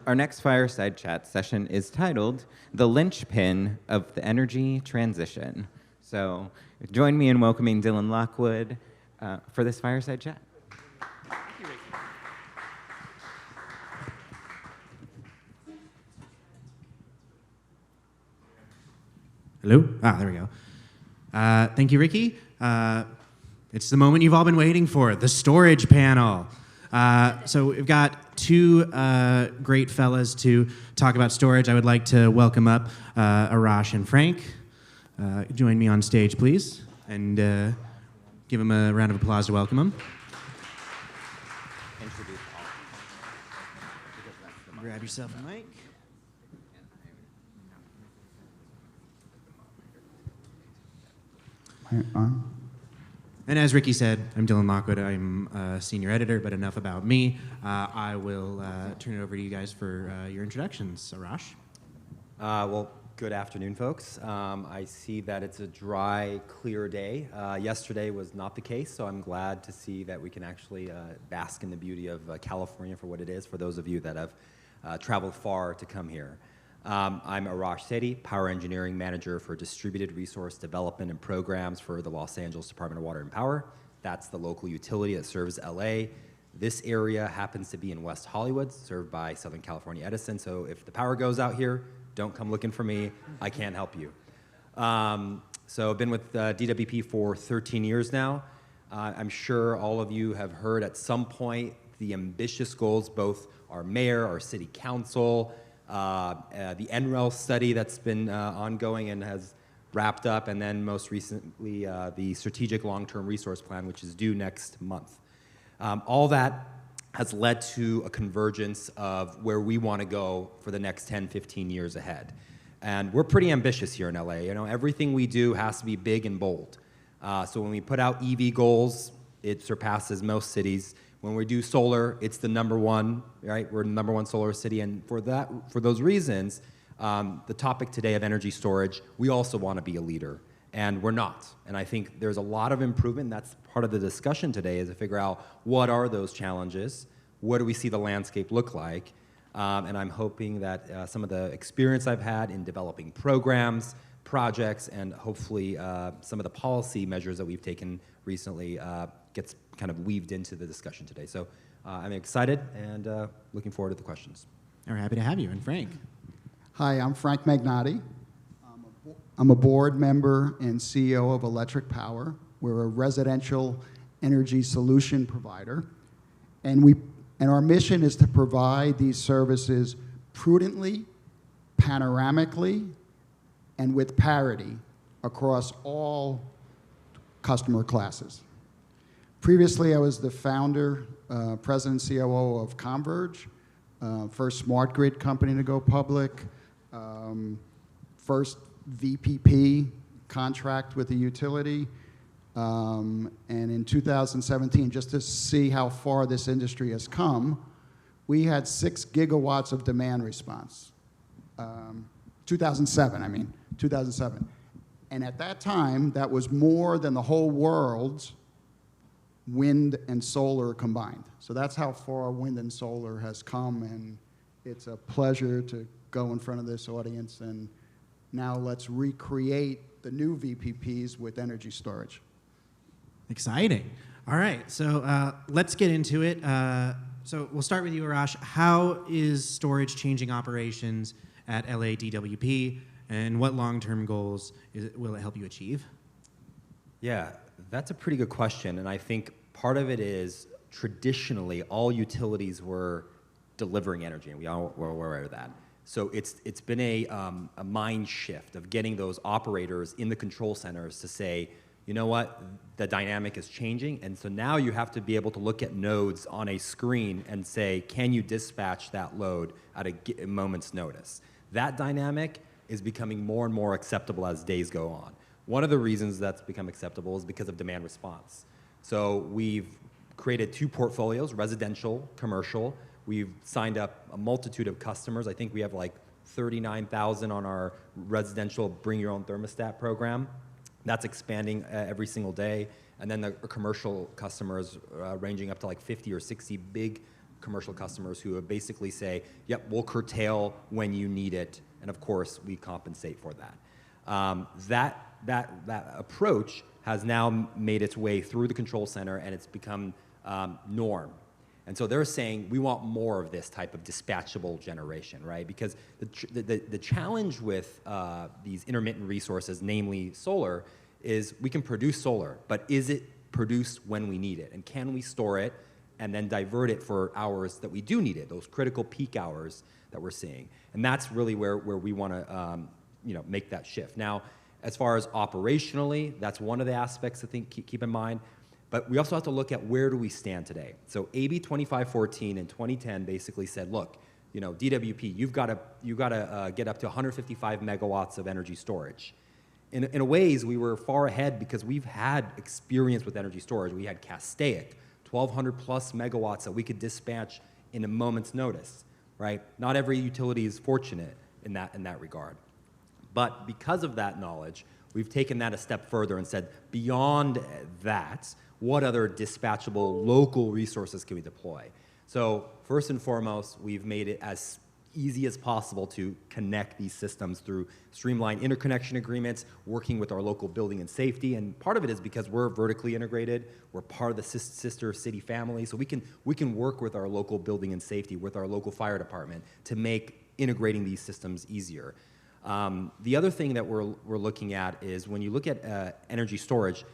Our next fireside chat session is titled The Lynchpin of the Energy Transition. So join me in welcoming Dylan Lockwood for this fireside chat. Hello? There we go. Thank you, Ricky. It's the moment you've all been waiting for, the storage panel. So we've got two great fellas to talk about storage. I would like to welcome up Arash and Frank. Join me on stage, please, and give them a round of applause to welcome them. Grab yourself a mic. And as Ricky said, I'm Dylan Lockwood. I'm a senior editor, but enough about me. I will turn it over to you guys for your introductions. Arash? Well, good afternoon, folks. I see that it's a dry, clear day. Yesterday was not the case, so I'm glad to see that we can actually bask in the beauty of California for what it is, for those of you that have traveled far to come here. I'm Arash Saidi, Power Engineering Manager for Distributed Resource Development and Programs for the Los Angeles Department of Water and Power. That's the local utility that serves LA. This area happens to be in West Hollywood, served by Southern California Edison, so if the power goes out here, don't come looking for me. I can't help you. So I've been with DWP for 13 years now. I'm sure all of you have heard at some point the ambitious goals, both our mayor, our city council, the NREL study that's been ongoing and has wrapped up, and then most recently the Strategic Long-Term Resource Plan, which is due next month. All that has led to a convergence of where we want to go for the next 10, 15 years ahead. And we're pretty ambitious here in LA. You know, everything we do has to be big and bold. So when we put out EV goals, it surpasses most cities. When we do solar, it's the #1, right? We're the #1 solar city, and for those reasons, the topic today of energy storage, we also want to be a leader, and we're not. And I think there's a lot of improvement. That's part of the discussion today, is to figure out what are those challenges, what do we see the landscape look like, and I'm hoping that some of the experience I've had in developing programs, projects, and hopefully some of the policy measures that we've taken recently gets kind of weaved into the discussion today. So I'm excited and looking forward to the questions. We're happy to have you. And Frank? Hi, I'm Frank Magnotti. I'm a board member and CEO of Electric Power. We're a residential energy solution provider. And our mission is to provide these services prudently, panoramically, and with parity across all customer classes. Previously, I was the founder, president, COO of Converge, first smart grid company to go public, first VPP contract with the utility, and in 2017, just to see how far this industry has come, we had 6 gigawatts of demand response. 2007. And at that time, that was more than the whole world's wind and solar combined. So that's how far wind and solar has come, and it's a pleasure to go in front of this audience, and now let's recreate the new VPPs with energy storage. Exciting. All right, so let's get into it. So we'll start with you, Arash. How is storage changing operations at LADWP, and what long-term goals will it help you achieve? Yeah, that's a pretty good question, and I think part of it is traditionally all utilities were delivering energy, and we all were aware of that. So it's been a mind shift of getting those operators in the control centers to say, you know what, the dynamic is changing, and so now you have to be able to look at nodes on a screen and say, can you dispatch that load at a moment's notice? That dynamic is becoming more and more acceptable as days go on. One of the reasons that's become acceptable is because of demand response. So we've created 2 portfolios, residential, commercial. We've signed up a multitude of customers. I think we have like 39,000 on our residential Bring Your Own Thermostat program. That's expanding every single day. And then the commercial customers ranging up to like 50 or 60 big commercial customers who have basically say, yep, we'll curtail when you need it, and of course, we compensate for that. That approach has now made its way through the control center, and it's become norm. And so they're saying, we want more of this type of dispatchable generation, right? Because the challenge with these intermittent resources, namely solar, is we can produce solar, but is it produced when we need it? And can we store it and then divert it for hours that we do need it, those critical peak hours that we're seeing? And that's really where we want to make that shift. Now, as far as operationally, that's one of the aspects I think keep in mind. But we also have to look at where do we stand today. So AB 2514 in 2010 basically said, look, DWP, you've got to get up to 155 megawatts of energy storage. In a ways, we were far ahead because we've had experience with energy storage. We had Castaic, 1,200 plus megawatts that we could dispatch in a moment's notice, right? Not every utility is fortunate in that regard. But because of that knowledge, we've taken that a step further and said, beyond that, what other dispatchable local resources can we deploy? So first and foremost, we've made it as easy as possible to connect these systems through streamlined interconnection agreements, working with our local building and safety. And part of it is because we're vertically integrated, we're part of the sister city family, so we can work with our local building and safety, with our local fire department to make integrating these systems easier. The other thing that we're looking at is when you look at energy storage,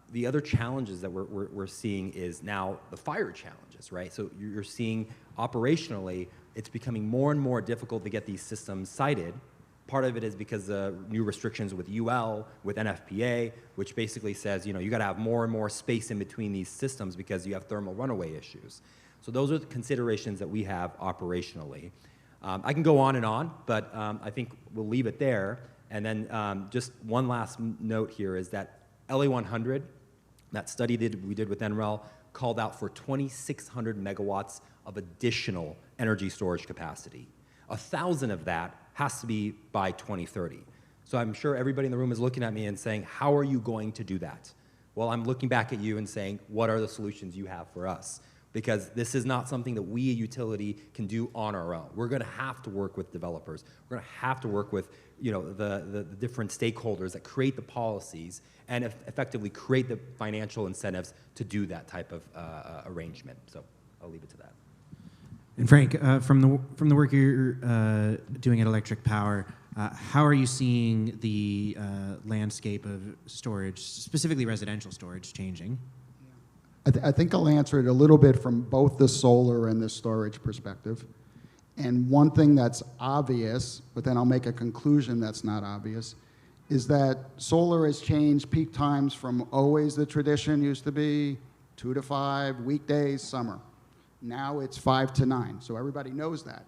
the other challenges that we're seeing is now the fire challenges, right? So you're seeing operationally, it's becoming more and more difficult to get these systems sited. Part of it is because of new restrictions with UL, with NFPA, which basically says, you got to have more and more space in between these systems because you have thermal runaway issues. So those are the considerations that we have operationally. I can go on, but I think we'll leave it there. And then just one last note here is that LA 100, that study we did with NREL, called out for 2,600 megawatts of additional energy storage capacity. 1,000 of that has to be by 2030. So I'm sure everybody in the room is looking at me and saying, how are you going to do that? Well, I'm looking back at you and saying, what are the solutions you have for us? Because this is not something that we, a utility, can do on our own. We're going to have to work with developers. We're going to have to work with the different stakeholders that create the policies and effectively create the financial incentives to do that type of arrangement. So I'll leave it to that. And Frank, from the work you're doing at Electric Power, how are you seeing the landscape of storage, specifically residential storage, changing? I think I'll answer it a little bit from both the solar and the storage perspective. And one thing that's obvious, but then I'll make a conclusion that's not obvious, is that solar has changed peak times from always the tradition used to be 2 to 5, weekdays, summer. Now it's 5 to 9, so everybody knows that.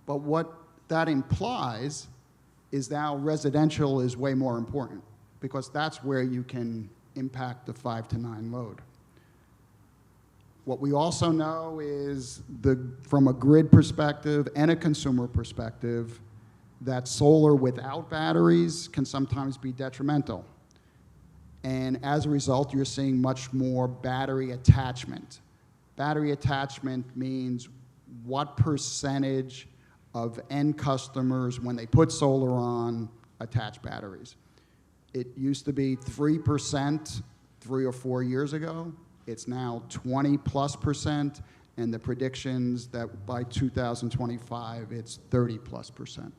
But what that implies is now residential is way more important because that's where you can impact the 5 to 9 load. What we also know is from a grid perspective and a consumer perspective, that solar without batteries can sometimes be detrimental. And as a result, you're seeing much more battery attachment. Battery attachment means what percentage of end customers, when they put solar on, attach batteries. It used to be 3% 3 or 4 years ago. It's now 20+%, and the predictions that by 2025, it's 30+%.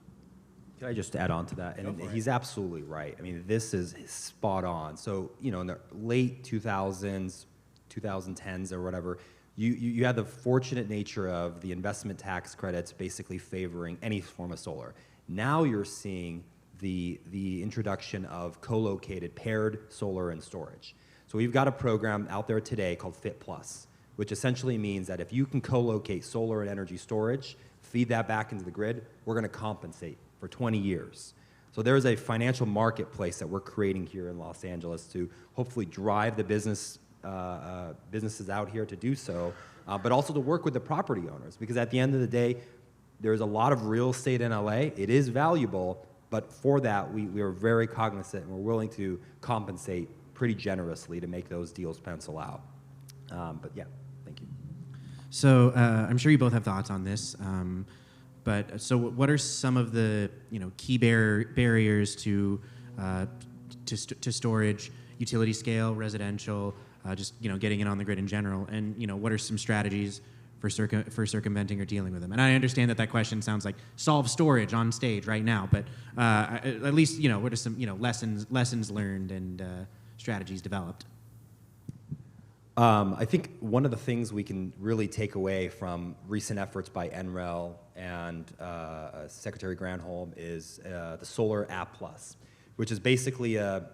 Can I just add on to that? And he's absolutely right. I mean, this is spot on. So, in the late 2000s, 2010s or whatever, you had the fortunate nature of the investment tax credits basically favoring any form of solar. Now you're seeing the introduction of co-located paired solar and storage. So we've got a program out there today called Fit Plus, which essentially means that if you can co-locate solar and energy storage, feed that back into the grid, we're going to compensate for 20 years. So there's a financial marketplace that we're creating here in Los Angeles to hopefully drive the businesses out here to do so, but also to work with the property owners. Because at the end of the day, there's a lot of real estate in LA. It is valuable, but for that, we are very cognizant and we're willing to compensate pretty generously to make those deals pencil out. But yeah, thank you. So I'm sure you both have thoughts on this, but so what are some of the key barriers to storage, utility scale, residential, just getting it on the grid in general, and what are some strategies for circumventing or dealing with them? And I understand that question sounds like solve storage on stage right now, but at least what are some lessons learned and strategies developed? I think one of the things we can really take away from recent efforts by NREL and Secretary Granholm is the Solar App Plus, which is basically a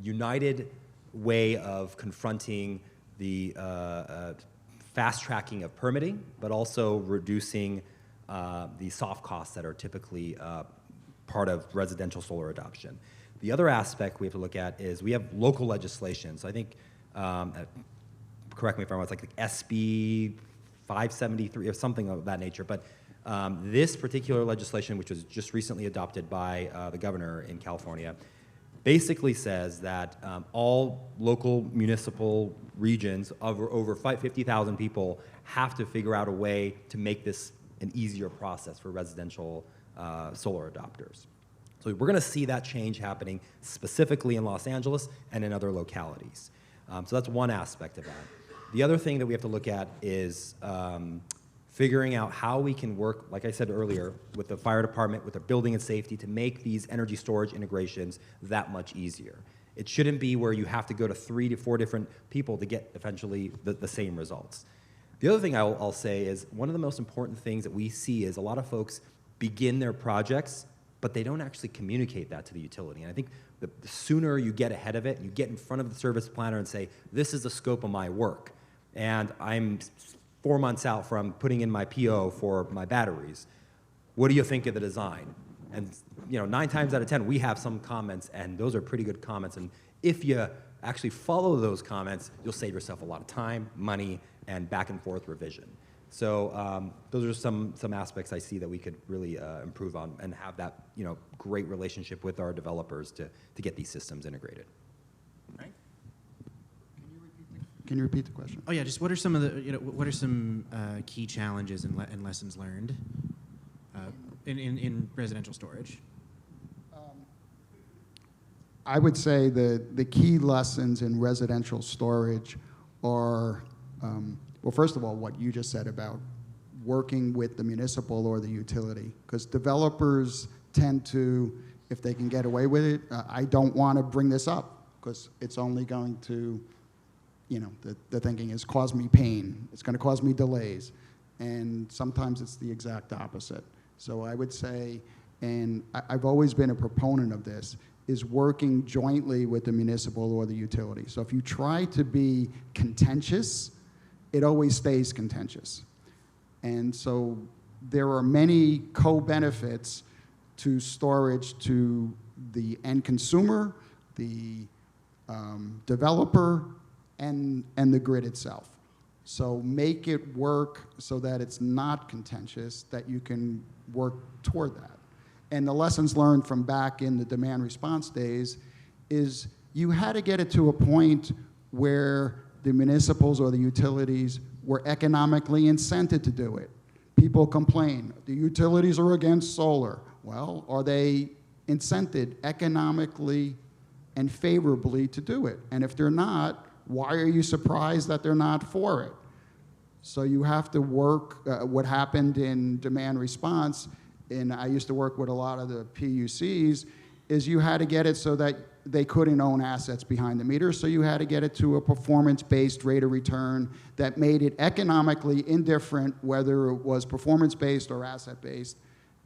united way of confronting the fast tracking of permitting, but also reducing the soft costs that are typically part of residential solar adoption. The other aspect we have to look at is we have local legislation. So I think, correct me if I'm wrong, it's like SB 573 or something of that nature. But this particular legislation, which was just recently adopted by the governor in California, basically says that all local municipal regions of over 50,000 people have to figure out a way to make this an easier process for residential solar adopters. So we're going to see that change happening specifically in Los Angeles and in other localities. So that's one aspect of that. The other thing that we have to look at is figuring out how we can work, like I said earlier, with the fire department, with the building and safety, to make these energy storage integrations that much easier. It shouldn't be where you have to go to 3 to 4 different people to get eventually the same results. The other thing I'll say is one of the most important things that we see is a lot of folks begin their projects, but they don't actually communicate that to the utility. And I think the sooner you get ahead of it, you get in front of the service planner and say, this is the scope of my work, and I'm 4 months out from putting in my PO for my batteries. What do you think of the design? And 9 times out of 10, we have some comments, and those are pretty good comments. And if you actually follow those comments, you'll save yourself a lot of time, money, and back and forth revision. So those are some aspects I see that we could really improve on and have that great relationship with our developers to get these systems integrated. Right. Can you repeat the question? Oh yeah, just what are some of the what are some key challenges and lessons learned in residential storage? I would say the key lessons in residential storage are, well, first of all, what you just said about working with the municipal or the utility, because developers tend to, if they can get away with it, I don't want to bring this up because it's only going to, the thinking is cause me pain. It's going to cause me delays. And sometimes it's the exact opposite. So I would say, and I've always been a proponent of this, is working jointly with the municipal or the utility. So if you try to be contentious, it always stays contentious. And so there are many co-benefits to storage to the end consumer, the developer, and the grid itself. So make it work so that it's not contentious, that you can work toward that. And the lessons learned from back in the demand response days is you had to get it to a point where the municipals or the utilities were economically incented to do it. People complain, the utilities are against solar. Well, are they incented economically and favorably to do it? And if they're not, why are you surprised that they're not for it? So you have to work, what happened in demand response, and I used to work with a lot of the PUCs, is you had to get it so that they couldn't own assets behind the meter, so you had to get it to a performance-based rate of return that made it economically indifferent whether it was performance-based or asset-based.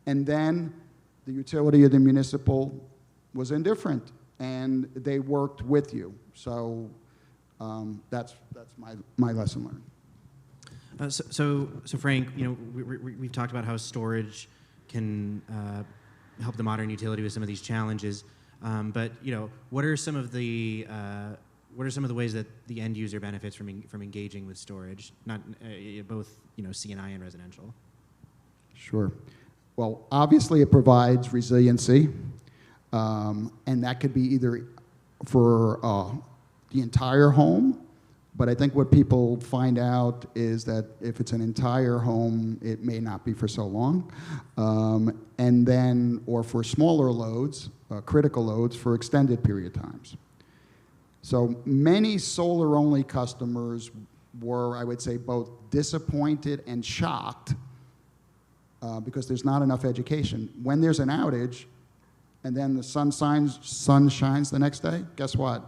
And then the utility or the municipal was indifferent, and they worked with you. So that's my lesson learned. So Frank, we've talked about how storage can help the modern utility with some of these challenges. But what are some of the ways that the end user benefits from engaging with storage, not both C&I and residential? Sure. Well, obviously it provides resiliency, and that could be either for the entire home, But I think what people find out is that if it's an entire home, it may not be for so long. And then, or for smaller loads, critical loads, for extended period times. So many solar-only customers were, I would say, both disappointed and shocked because there's not enough education. When there's an outage, and then the sun shines the next day, guess what?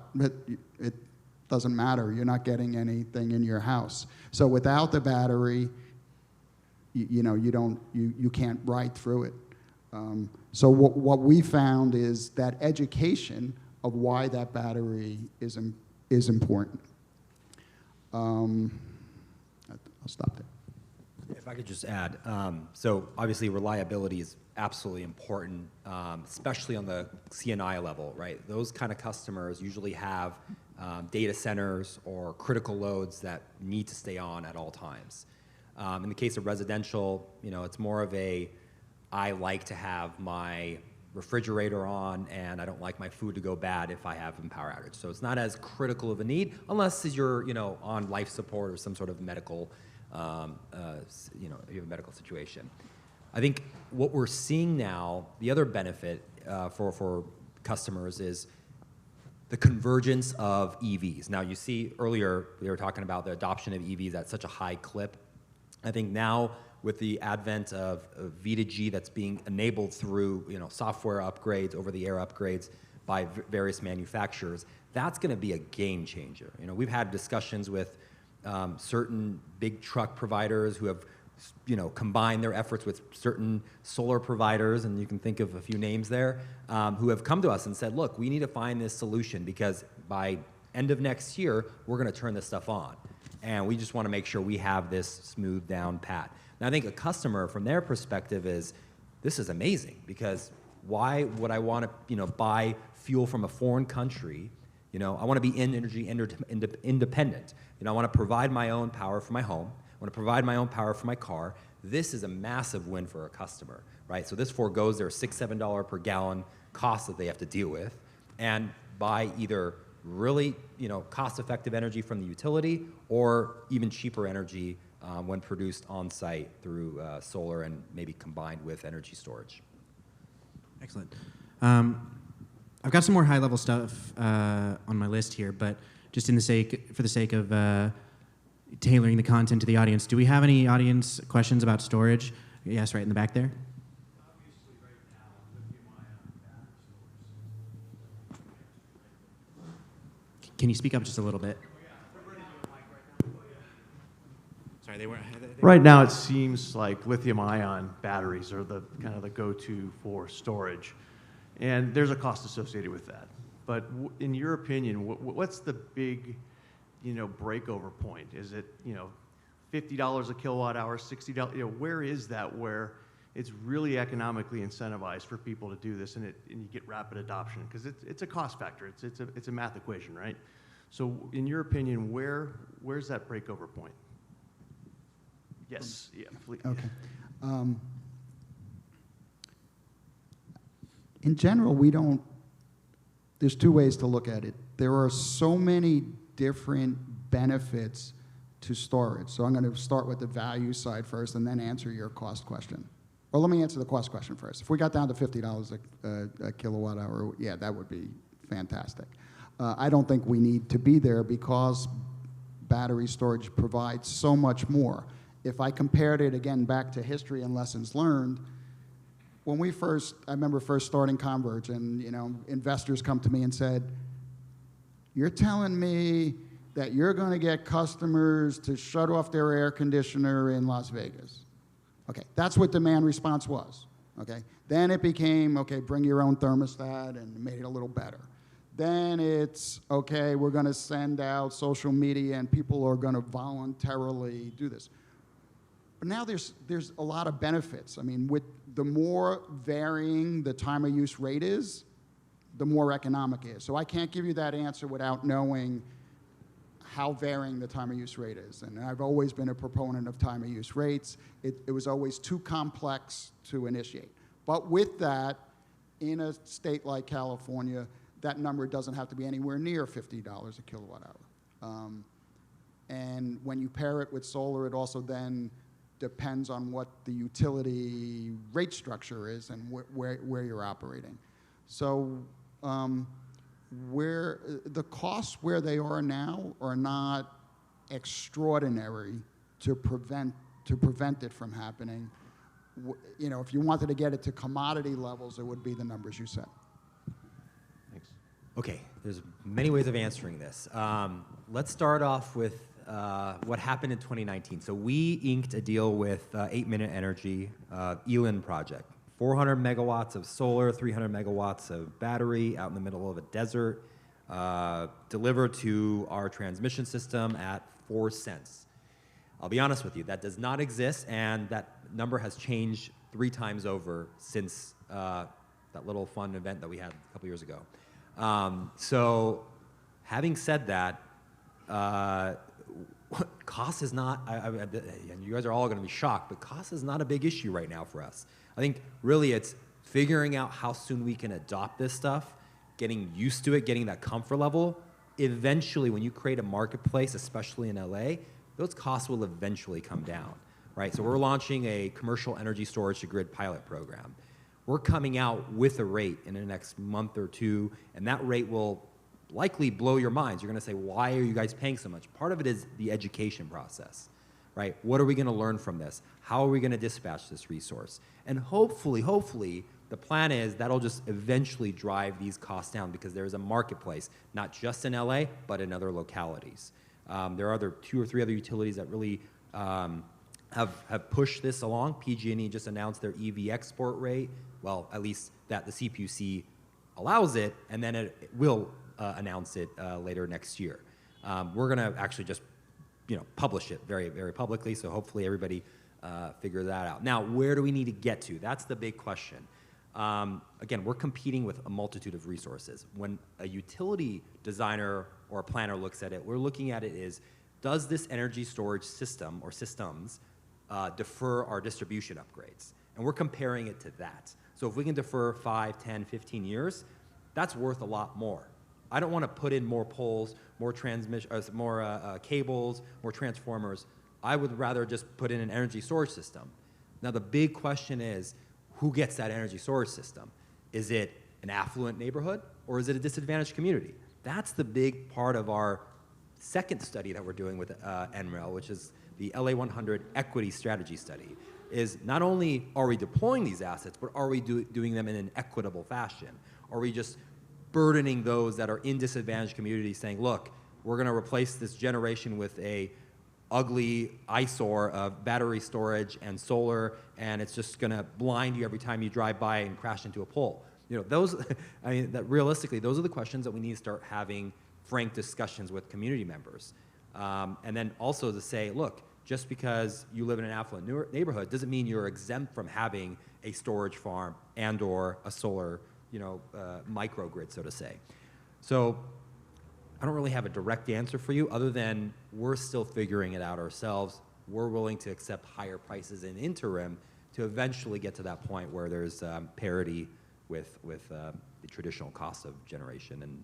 It doesn't matter. You're not getting anything in your house. So without the battery, you can't ride through it. So what we found is that education of why that battery is important. I'll stop there. If I could just add, so obviously reliability is absolutely important, especially on the C&I level, right? Those kind of customers usually have data centers or critical loads that need to stay on at all times. In the case of residential, it's more of I like to have my refrigerator on, and I don't like my food to go bad if I have a power outage. So it's not as critical of a need unless you're on life support or some sort of medical you have a medical situation. I think what we're seeing now, the other benefit for customers is the convergence of EVs. Now, you see earlier we were talking about the adoption of EVs at such a high clip. I think now with the advent of V2G that's being enabled through software upgrades, over-the-air upgrades by various manufacturers, that's going to be a game changer. We've had discussions with certain big truck providers who have combined their efforts with certain solar providers, and you can think of a few names there, who have come to us and said, look, we need to find this solution because by end of next year, we're going to turn this stuff on. And we just want to make sure we have this smooth down pat. And I think a customer, from their perspective, is this is amazing because why would I want to buy fuel from a foreign country? I want to be energy independent. I want to provide my own power for my home. I want to provide my own power for my car. This is a massive win for a customer, right? So this foregoes their $6, $7 per gallon cost that they have to deal with, and buy either really cost-effective energy from the utility or even cheaper energy when produced on-site through solar and maybe combined with energy storage. Excellent. I've got some more high-level stuff on my list here, but just for the sake of tailoring the content to the audience, do we have any audience questions about storage? Yes, right in the back there. Obviously, right now, lithium-ion battery storage. Can you speak up just a little bit? Sorry, they weren't. Right now, it seems like lithium-ion batteries are the kind of the go-to for storage, and there's a cost associated with that. But in your opinion, what's the big, breakover point? Is it, $50 a kilowatt hour, $60? Where is that where it's really economically incentivized for people to do this, and you get rapid adoption? Because it's a cost factor. It's a math equation, right? So, in your opinion, where's that breakover point? Yes. Yeah. Please. Okay. In general, there's two ways to look at it. There are so many different benefits to storage. So I'm going to start with the value side first and then answer your cost question. Well, let me answer the cost question first. If we got down to $50 a kilowatt hour, yeah, that would be fantastic. I don't think we need to be there because battery storage provides so much more. If I compared it again back to history and lessons learned, when I remember first starting Converge, and investors come to me and said, "You're telling me that you're going to get customers to shut off their air conditioner in Las Vegas?" Okay, that's what demand response was. Okay, then it became, okay, bring your own thermostat, and made it a little better. Then it's, okay, we're going to send out social media, and people are going to voluntarily do this. But now there's a lot of benefits. I mean, with the more varying the time of use rate is, the more economic it is. So I can't give you that answer without knowing how varying the time of use rate is. And I've always been a proponent of time of use rates. It was always too complex to initiate. But with that, in a state like California, that number doesn't have to be anywhere near $50 a kilowatt hour. And when you pair it with solar, it also then depends on what the utility rate structure is and where you're operating. So where the costs where they are now are not extraordinary to prevent it from happening. You know, if you wanted to get it to commodity levels, it would be the numbers you said. Thanks. Okay, there's many ways of answering this. Let's start off with what happened in 2019. So we inked a deal with 8-Minute Energy, Elin project. 400 megawatts of solar, 300 megawatts of battery out in the middle of a desert, delivered to our transmission system at 4 cents. I'll be honest with you, that does not exist, and that number has changed 3 times over since that little fun event that we had a couple years ago. So having said that, cost is not, and you guys are all going to be shocked, but cost is not a big issue right now for us. I think really it's figuring out how soon we can adopt this stuff, getting used to it, getting that comfort level. Eventually, when you create a marketplace, especially in LA, those costs will eventually come down, right? So we're launching a commercial energy storage to grid pilot program. We're coming out with a rate in the next month or 2, and that rate will likely blow your minds. You're going to say, why are you guys paying so much? Part of it is the education process, right? What are we going to learn from this? How are we going to dispatch this resource? And hopefully, the plan is that'll just eventually drive these costs down because there's a marketplace, not just in LA, but in other localities. There are 2 or 3 other utilities that really have pushed this along. PG&E just announced their EV export rate. Well, at least that the CPUC allows it, and then it will announce it later next year. We're going to actually just publish it very, very publicly, so hopefully everybody figure that out. Now, where do we need to get to? That's the big question. Again, we're competing with a multitude of resources. When a utility designer or a planner looks at it, we're looking at it is, does this energy storage system or systems defer our distribution upgrades? And we're comparing it to that. So if we can defer 5, 10, 15 years, that's worth a lot more. I don't want to put in more poles, more transmission, more cables, more transformers. I would rather just put in an energy storage system. Now the big question is, who gets that energy storage system? Is it an affluent neighborhood or is it a disadvantaged community? That's the big part of our second study that we're doing with NREL, which is the LA 100 Equity Strategy Study, is not only are we deploying these assets, but are we doing them in an equitable fashion? Are we just burdening those that are in disadvantaged communities saying, look, we're going to replace this generation with a ugly eyesore of battery storage and solar, and it's just going to blind you every time you drive by and crash into a pole. Those, realistically, those are the questions that we need to start having frank discussions with community members. And then also to say, look, just because you live in an affluent neighborhood doesn't mean you're exempt from having a storage farm and or a solar microgrid, so to say. So I don't really have a direct answer for you other than we're still figuring it out ourselves. We're willing to accept higher prices in interim to eventually get to that point where there's parity with the traditional cost of generation and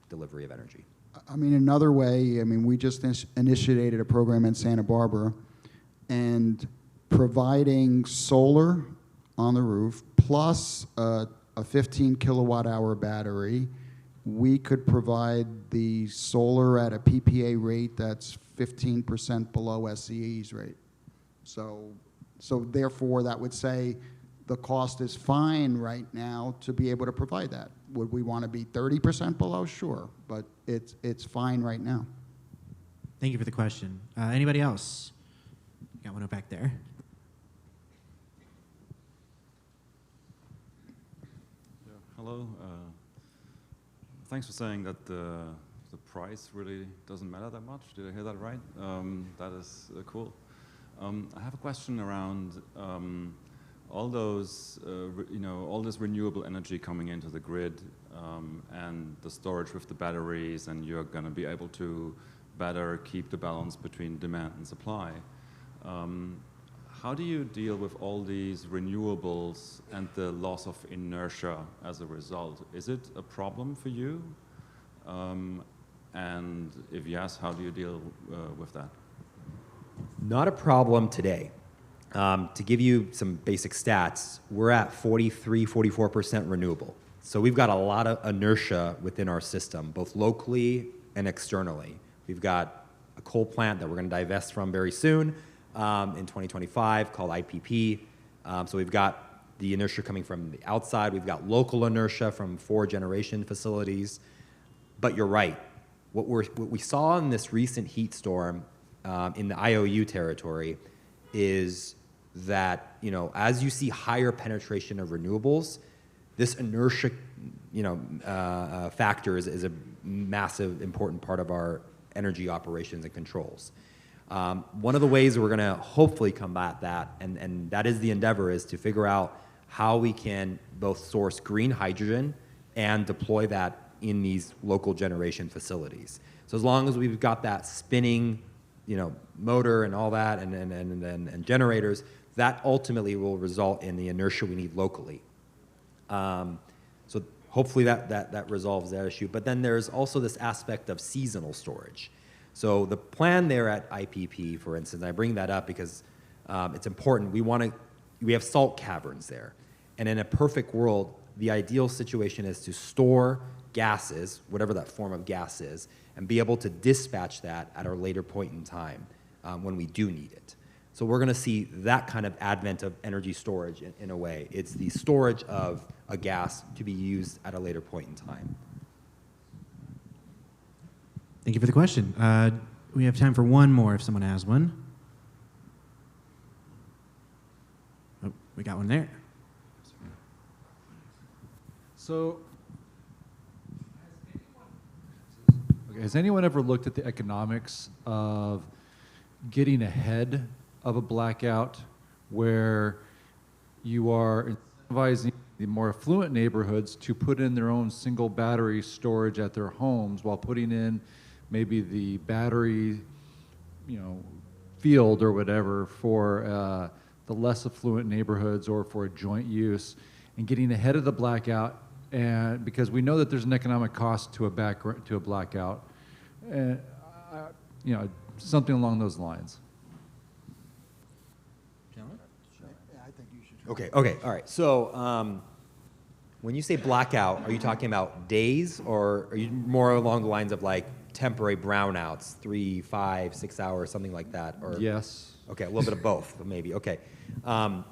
delivery of energy. I mean, another way, we just initiated a program in Santa Barbara, and providing solar on the roof plus a 15 kilowatt hour battery, we could provide the solar at a PPA rate that's 15% below SCE's rate. So therefore, that would say the cost is fine right now to be able to provide that. Would we want to be 30% below? Sure, but it's fine right now. Thank you for the question. Anybody else? Got one up back there. Yeah, hello. Thanks for saying that the price really doesn't matter that much. Did I hear that right? That is cool. I have a question around all those, all this renewable energy coming into the grid and the storage with the batteries, and you're going to be able to better keep the balance between demand and supply. How do you deal with all these renewables and the loss of inertia as a result? Is it a problem for you? And if yes, how do you deal with that? Not a problem today. To give you some basic stats, we're at 43, 44% renewable. So we've got a lot of inertia within our system, both locally and externally. We've got a coal plant that we're going to divest from very soon in 2025 called IPP. So we've got the inertia coming from the outside. We've got local inertia from 4 generation facilities. But you're right. What we saw in this recent heat storm in the IOU territory is that, as you see higher penetration of renewables, this inertia, factor is a massive, important part of our energy operations and controls. One of the ways we're going to hopefully combat that, and that is the endeavor, is to figure out how we can both source green hydrogen and deploy that in these local generation facilities. So as long as we've got that spinning, motor and all that, and generators, that ultimately will result in the inertia we need locally. So hopefully that resolves that issue. But then there's also this aspect of seasonal storage. So the plan there at IPP, for instance, I bring that up because it's important. We have salt caverns there. And in a perfect world, the ideal situation is to store gases, whatever that form of gas is, and be able to dispatch that at a later point in time when we do need it. So we're going to see that kind of advent of energy storage in a way. It's the storage of a gas to be used at a later point in time. Thank you for the question. We have time for one more if someone has one. Oh, we got one there. So, has anyone ever looked at the economics of getting ahead of a blackout where you are incentivizing the more affluent neighborhoods to put in their own single battery storage at their homes while putting in maybe the battery, field or whatever for the less affluent neighborhoods or for a joint use, and getting ahead of the blackout, and because we know that there's an economic cost to a blackout, and something along those lines. Okay, all right. So when you say blackout, are you talking about days, or are you more along the lines of like temporary brownouts, 3, 5, 6 hours, something like that? Or Yes. Okay, a little bit of both, maybe. Okay. To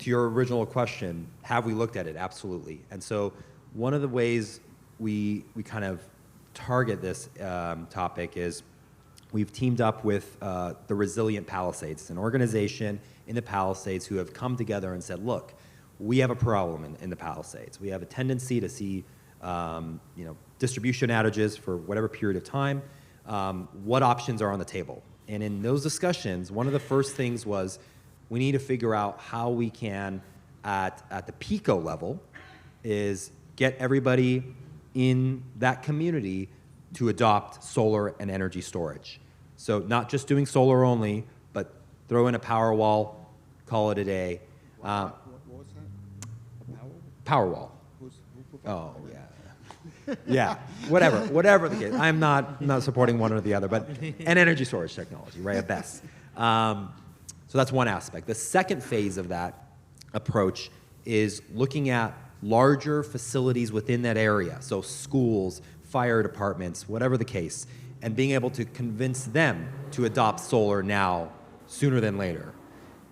your original question, have we looked at it? Absolutely. And so one of the ways we kind of target this topic is we've teamed up with the Resilient Palisades, an organization in the Palisades who have come together and said, look, we have a problem in the Palisades. We have a tendency to see distribution outages for whatever period of time. What options are on the table? And in those discussions, one of the first things was we need to figure out how we can, at the PICO level, is get everybody in that community to adopt solar and energy storage. So not just doing solar only, but throw in a power wall, call it a day. What was that? Power wall. Who Oh, yeah. Yeah, whatever the case. I'm not supporting one or the other, but an energy storage technology, right, at best. So that's one aspect. The second phase of that approach is looking at larger facilities within that area, so schools, fire departments, whatever the case, and being able to convince them to adopt solar now sooner than later.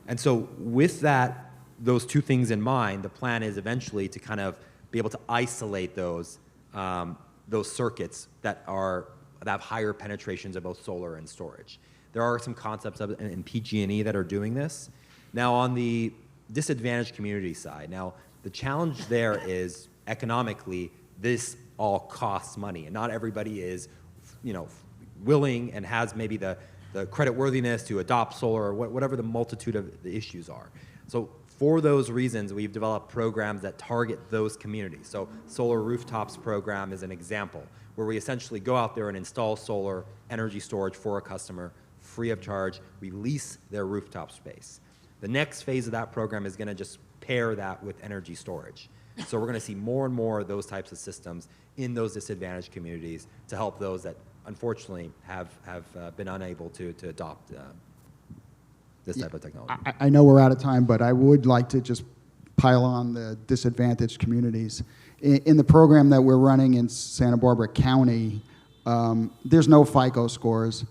And so with that, those two things in mind, the plan is eventually to kind of be able to isolate those circuits that have higher penetrations of both solar and storage. There are some concepts in PG&E that are doing this. Now on the disadvantaged community side, now the challenge there is economically this all costs money, and not everybody is, willing and has maybe the credit worthiness to adopt solar or whatever the multitude of the issues are. So for those reasons, we've developed programs that target those communities. So Solar Rooftops program is an example where we essentially go out there and install solar energy storage for a customer free of charge. We lease their rooftop space. The next phase of that program is going to just pair that with energy storage. So we're going to see more and more of those types of systems in those disadvantaged communities to help those that unfortunately have been unable to adopt this type of technology. I know we're out of time, but I would like to just pile on the disadvantaged communities. In the program that we're running in Santa Barbara County, there's no FICO scores,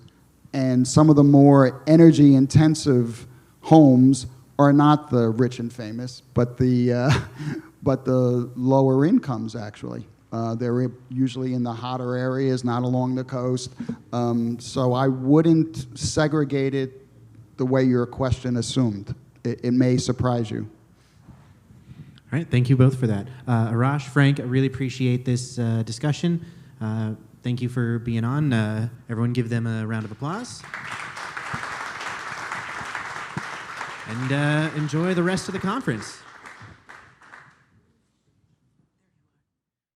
and some of the more energy-intensive homes are not the rich and famous, but the lower incomes, actually. They're usually in the hotter areas, not along the coast. So I wouldn't segregate it the way your question assumed. It may surprise you. All right, thank you both for that. Arash, Frank, I really appreciate this discussion. Thank you for being on. Everyone give them a round of applause. And enjoy the rest of the conference.